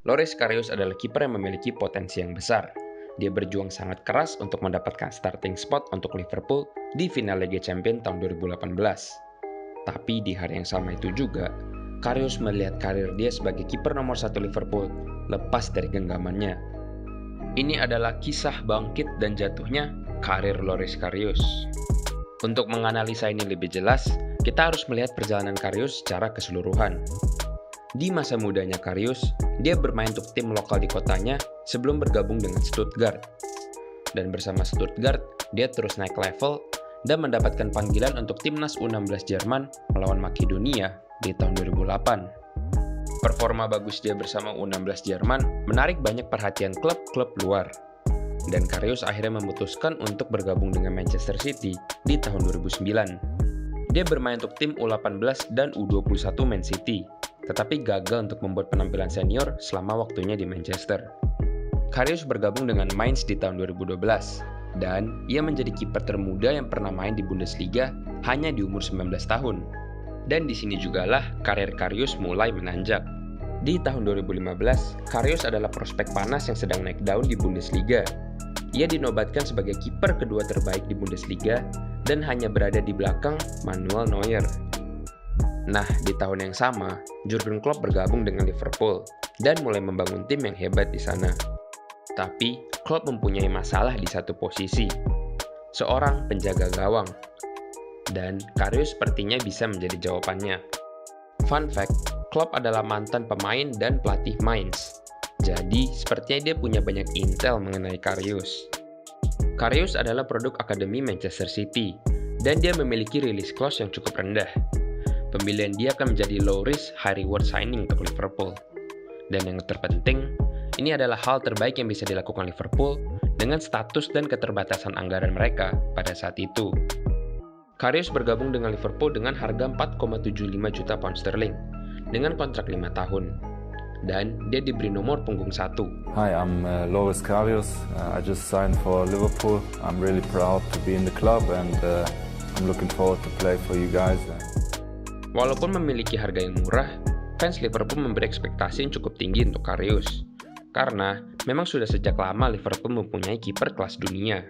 Loris Karius adalah kiper yang memiliki potensi yang besar. Dia berjuang sangat keras untuk mendapatkan starting spot untuk Liverpool di final Liga Champions tahun 2018. Tapi di hari yang sama itu juga, Karius melihat karir dia sebagai kiper nomor 1 Liverpool lepas dari genggamannya. Ini adalah kisah bangkit dan jatuhnya karir Loris Karius. Untuk menganalisa ini lebih jelas, kita harus melihat perjalanan Karius secara keseluruhan. Di masa mudanya Karius, dia bermain untuk tim lokal di kotanya sebelum bergabung dengan Stuttgart. Dan bersama Stuttgart, dia terus naik level dan mendapatkan panggilan untuk timnas U16 Jerman melawan Makedonia di tahun 2008. Performa bagus dia bersama U16 Jerman menarik banyak perhatian klub-klub luar. Dan Karius akhirnya memutuskan untuk bergabung dengan Manchester City di tahun 2009. Dia bermain untuk tim U18 dan U21 Man City, tetapi gagal untuk membuat penampilan senior selama waktunya di Manchester. Karius bergabung dengan Mainz di tahun 2012, dan ia menjadi kiper termuda yang pernah main di Bundesliga hanya di umur 19 tahun. Dan di sini jugalah karir Karius mulai menanjak. Di tahun 2015, Karius adalah prospek panas yang sedang naik daun di Bundesliga. Ia dinobatkan sebagai kiper kedua terbaik di Bundesliga dan hanya berada di belakang Manuel Neuer. Nah, di tahun yang sama, Jurgen Klopp bergabung dengan Liverpool dan mulai membangun tim yang hebat di sana. Tapi, Klopp mempunyai masalah di satu posisi, seorang penjaga gawang. Dan Karius sepertinya bisa menjadi jawabannya. Fun fact, Klopp adalah mantan pemain dan pelatih Mainz. Jadi, sepertinya dia punya banyak intel mengenai Karius. Karius adalah produk Akademi Manchester City, dan dia memiliki release clause yang cukup rendah. Pembelian dia akan menjadi low risk, high reward signing untuk Liverpool. Dan yang terpenting, ini adalah hal terbaik yang bisa dilakukan Liverpool dengan status dan keterbatasan anggaran mereka pada saat itu. Karius bergabung dengan Liverpool dengan harga 4,75 juta pound sterling dengan kontrak 5 tahun. Dan dia diberi nomor punggung 1. Hi, I'm Loris Karius. I just signed for Liverpool. I'm really proud to be in the club and I'm looking forward to play for you guys. Walaupun memiliki harga yang murah, fans Liverpool memberi ekspektasi yang cukup tinggi untuk Karius. Karena memang sudah sejak lama Liverpool mempunyai kiper kelas dunia.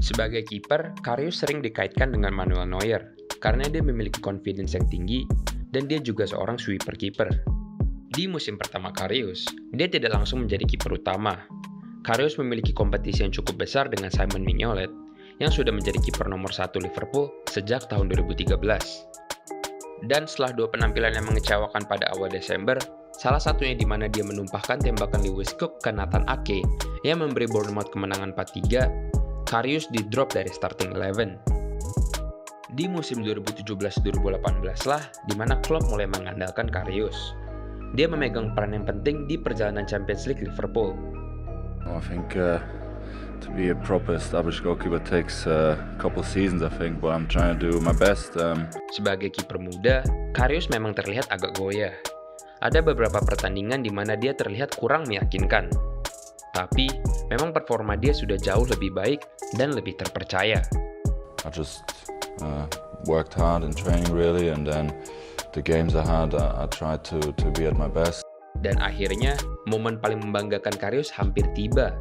Sebagai kiper, Karius sering dikaitkan dengan Manuel Neuer karena dia memiliki confidence yang tinggi dan dia juga seorang sweeper kiper. Di musim pertama Karius, dia tidak langsung menjadi kiper utama. Karius memiliki kompetisi yang cukup besar dengan Simon Mignolet yang sudah menjadi kiper nomor 1 Liverpool sejak tahun 2013. Dan setelah 2 penampilan yang mengecewakan pada awal Desember, salah satunya di mana dia menumpahkan tembakan Lewis Cook ke Nathan Ake yang memberi Bournemouth kemenangan 4-3, Karius di-drop dari starting 11. Di musim 2017-2018 lah, di mana klub mulai mengandalkan Karius. Dia memegang peran yang penting di perjalanan Champions League Liverpool. I think to be a proper established goalkeeper takes a couple seasons, I think, but I'm trying to do my best. Sebagai kiper muda, Karius memang terlihat agak goyah. Ada beberapa pertandingan di mana dia terlihat kurang meyakinkan. Tapi, memang performa dia sudah jauh lebih baik dan lebih terpercaya. I just worked hard in training really, and then the games I had, I tried to be at my best. Dan akhirnya, momen paling membanggakan Karius hampir tiba.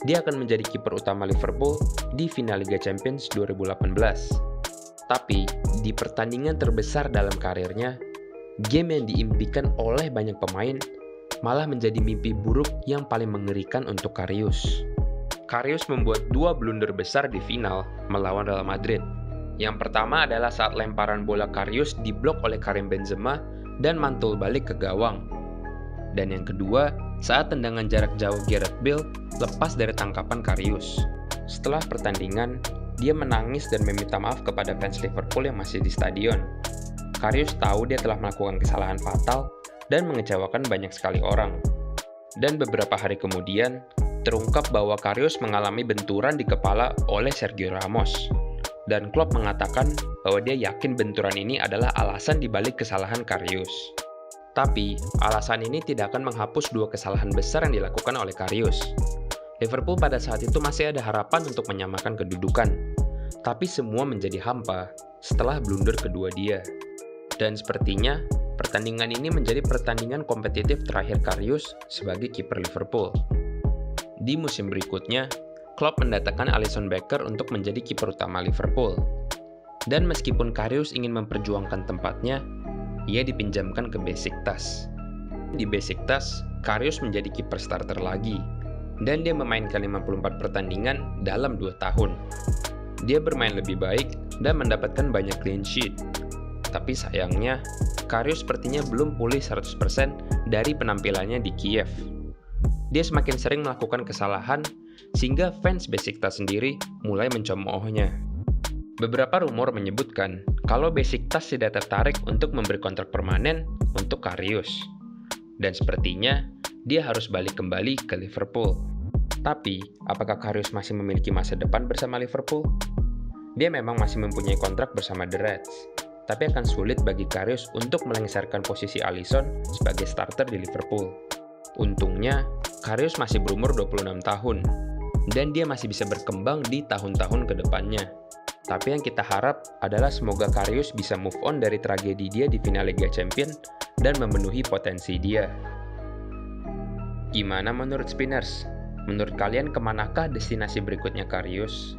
Dia akan menjadi kiper utama Liverpool di final Liga Champions 2018. Tapi, di pertandingan terbesar dalam karirnya, game yang diimpikan oleh banyak pemain malah menjadi mimpi buruk yang paling mengerikan untuk Karius. Karius membuat 2 blunder besar di final melawan Real Madrid. Yang pertama adalah saat lemparan bola Karius diblok oleh Karim Benzema dan mantul balik ke gawang. Dan yang kedua, saat tendangan jarak jauh Gareth Bale lepas dari tangkapan Karius. Setelah pertandingan, dia menangis dan meminta maaf kepada fans Liverpool yang masih di stadion. Karius tahu dia telah melakukan kesalahan fatal dan mengecewakan banyak sekali orang. Dan beberapa hari kemudian, terungkap bahwa Karius mengalami benturan di kepala oleh Sergio Ramos. Dan Klopp mengatakan bahwa dia yakin benturan ini adalah alasan dibalik kesalahan Karius. Tapi, alasan ini tidak akan menghapus 2 kesalahan besar yang dilakukan oleh Karius. Liverpool pada saat itu masih ada harapan untuk menyamakan kedudukan. Tapi semua menjadi hampa setelah blunder kedua dia. Dan sepertinya, Pertandingan ini menjadi pertandingan kompetitif terakhir Karius sebagai kiper Liverpool. Di musim berikutnya, Klopp mendatangkan Alisson Becker untuk menjadi kiper utama Liverpool. Dan meskipun Karius ingin memperjuangkan tempatnya, ia dipinjamkan ke Besiktas. Di Besiktas, Karius menjadi kiper starter lagi, dan dia memainkan 54 pertandingan dalam 2 tahun. Dia bermain lebih baik dan mendapatkan banyak clean sheet. Tapi sayangnya, Karius sepertinya belum pulih 100% dari penampilannya di Kiev. Dia semakin sering melakukan kesalahan, sehingga fans Besiktas sendiri mulai mencemoohnya. Beberapa rumor menyebutkan kalau Besiktas tidak tertarik untuk memberi kontrak permanen untuk Karius. Dan sepertinya dia harus balik kembali ke Liverpool. Tapi, apakah Karius masih memiliki masa depan bersama Liverpool? Dia memang masih mempunyai kontrak bersama The Reds, tapi akan sulit bagi Karius untuk melengsarkan posisi Alisson sebagai starter di Liverpool. Untungnya, Karius masih berumur 26 tahun, dan dia masih bisa berkembang di tahun-tahun ke depannya. Tapi yang kita harap adalah semoga Karius bisa move on dari tragedi dia di final Liga Champions dan memenuhi potensi dia. Gimana menurut Spinners? Menurut kalian kemanakah destinasi berikutnya Karius?